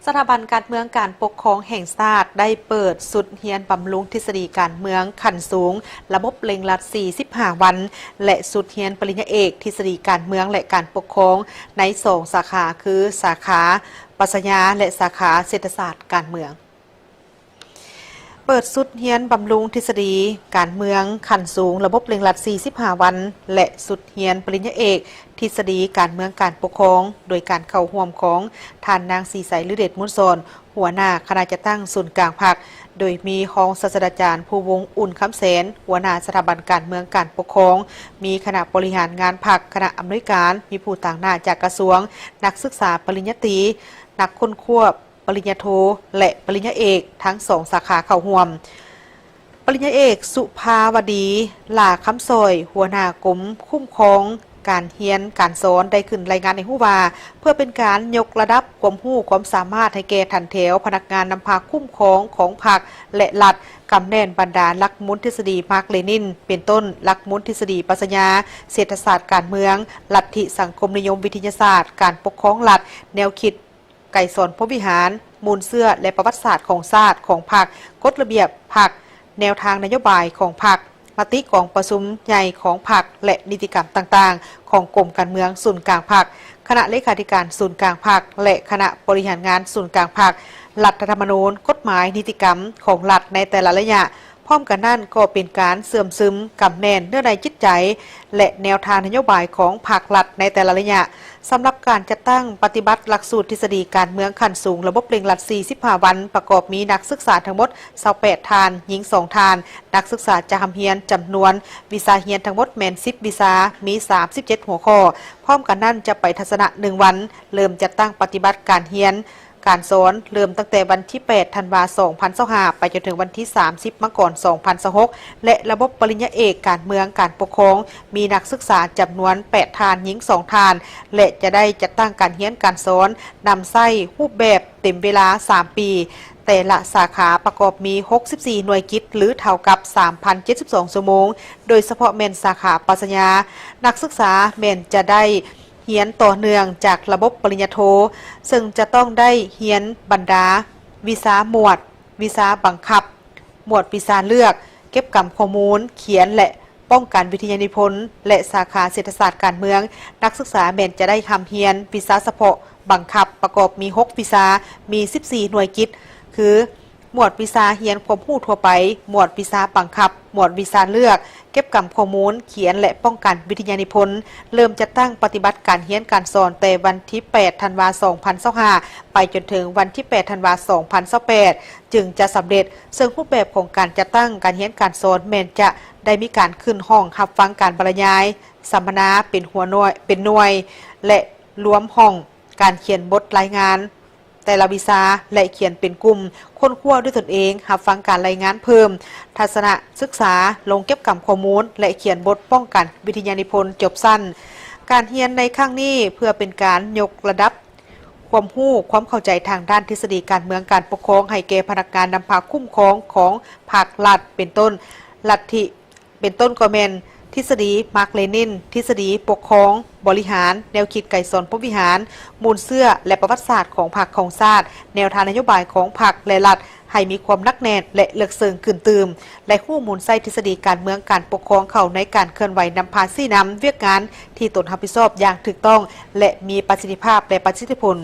สถาบันการเมืองการปกครองแห่งชาติได้เปิดสุดเฮียนบำรุงทฤษฎีการเมืองขั้นสูงระบบเล็งรัด45 วันและสุดเฮียนปริญญาเอกทฤษฎีการเมืองและการปกครองใน2 สาขาคือสาขาปรัชญาและสาขาเศรษฐศาสตร์การเมืองเปิดสุดเฮียนบำรุงทฤษฎีการเมืองขั้นสูงระบบเล็งรัด45 วันและสุดเฮียนปริญญาเอกทฤษฎีการเมืองการปกครองโดยการเข้าร่วมของท่านนางศรีใสฤเดชมุนโซนหัวหน้าคณะจัดตั้งศูนย์กลางพรรคโดยมีรองศาสตราจารย์ภูวงศ์อุ่นคำแสนหัวหน้าสถาบันการเมืองการปกครองมีคณะบริหารงานพรรคคณะอำนวยการมีผู้ต่างหน้าจากกระทรวงนักศึกษาปริญญาตรีนักค้นคว้าปริญญาโทและปริญญาเอกทั้ง2 สาขาเข้าร่วมปริญญาเอกสุภาวดีหลาคำซอยหัวหน้ากรมคุ้มครองการเรียนการสอนได้ขึ้นรายงานในหู้ว่าเพื่อเป็นการยกระดับความรู้ความสามารถให้แก่ทันแถวพนักงานนำพาคุ้มครองของพรรคและรัฐกำแน่นบรรดาลักมุนทฤษฎีมาร์กเลนินเป็นต้นลักมุนทฤษฎีปรัชญาเศรษฐศาสตร์การเมืองลัทธิสังคมนิยมวิทยาศาสตร์การปกครองรัฐแนวคิดไก่สอนพวิหารมูลเสื้อและประวัติศาสตร์ของชาติของพรรคกฎระเบียบพรรคแนวทางนโยบายของพรรคมติของประชุมใหญ่ของพรรคและนิติกรรมต่างๆของกรมการเมืองศูนย์กลางพรรคคณะเลขาธิการศูนย์กลางพรรคและคณะบริหารงานศูนย์กลางพรรครัฐธรรมนูญกฎหมายนิติกรรมของรัฐในแต่ละระยะพร้อมกันนั้นก็เป็นการเสื่อมซึมกำแน่นเนื้อในจิตใจและแนวทางนโยบายของภาครัฐในแต่ละระยะสำหรับการจัดตั้งปฏิบัติหลักสูตรทฤษฎีการเมืองขั้นสูงระบบเร่งรัด45 วันประกอบมีนักศึกษาทั้งหมด28 ทานหญิง2 ทานนักศึกษาจะทำเฮียนจำนวนวิชาเฮียนทั้งหมดแม่น10 วิชามี37 หัวข้อพร้อมกันนั้นจะไปทัศนะ1 วันเริ่มจัดตั้งปฏิบัติการเฮียนการสอนเริ่มตั้งแต่วันที่8 ธันวาคม 2025ไปจนถึงวันที่30 มกราคม 2026และระบบปริญญาเอกการเมืองการปกครองมีนักศึกษาจำนวน8 ทานหญิง2 ทานและจะได้จัดตั้งการเรียนการสอนนำไส้รูปแบบเต็มเวลา3 ปีแต่ละสาขาประกอบมี64 หน่วยกิจหรือเท่ากับ 3,072 ชั่วโมงโดยเฉพาะเมนสาขาปรัชญานักศึกษาเมนจะได้เรียนต่อเนื่องจากระบบปริญญาโทซึ่งจะต้องได้เรียนบรรดาวิชาหมวดวิชาบังคับหมวดวิชาเลือกเก็บกำข้อมูลเขียนและป้องกันวิทยานิพนธ์และสาขาเศรษฐศาสตร์การเมืองนักศึกษาเมนจะได้ทำเรียนวิชาเฉพาะบังคับประกอบมี6 วิชามี14 หน่วยกิจคือหมวดวิชาเรียนความรู้ทั่วไปหมวดวิชาบังคับหมวดวิชาเลือกเก็บกำข้อมูลเขียนและป้องกันวิทยานิพนธ์เริ่มจัดตั้งปฏิบัติการเรียนการสอนแต่วันที่8 ธันวาคม 2025ไปจนถึงวันที่8 ธันวาคม 2028จึงจะสำเร็จซึ่งรูปแบบของการจัดตั้งการเรียนการสอนแม้นจะได้มีการขึ้นห้องรับฟังการบรรยายสัมมนาเป็นหน่วยและรวมห้องการเขียนบทรายงานแต่ละวิชาและเขียนเป็นกลุ่มค้นคว้าด้วยตนเองรับฟังการรายงานเพิ่มทัศนศึกษาลงเก็บกำข้อมูลและเขียนบทป้องกันวิทยานิพนธ์จบสั้นการเรียนในครั้งนี้เพื่อเป็นการยกระดับความรู้ความเข้าใจทางด้านทฤษฎีการเมืองการปกครองให้แก่พนักงานนำพาคุ้มครองของภาครัฐเป็นต้นลัทธิเป็นต้นก็แม่นทฤษฎีมาร์กเลนินทฤษฎีปกครองบริหารแนวคิดไก่สอนพวิหารมูลเสื้อและประวัติศาสตร์ของพรรคของชาติแนวทางนโยบายของพรรคและรัฐให้มีความนักแน่นและเลือกเสริงขึ้นตื่มและข้อมูลใส่ทฤษฎีการเมืองการปกครองเข้าในการเคลื่อนไหวนำพาซี่นำเวียกงานที่ตนรับผิดชอบอย่างถูกต้องและมีประสิทธิภาพและประสิทธิผล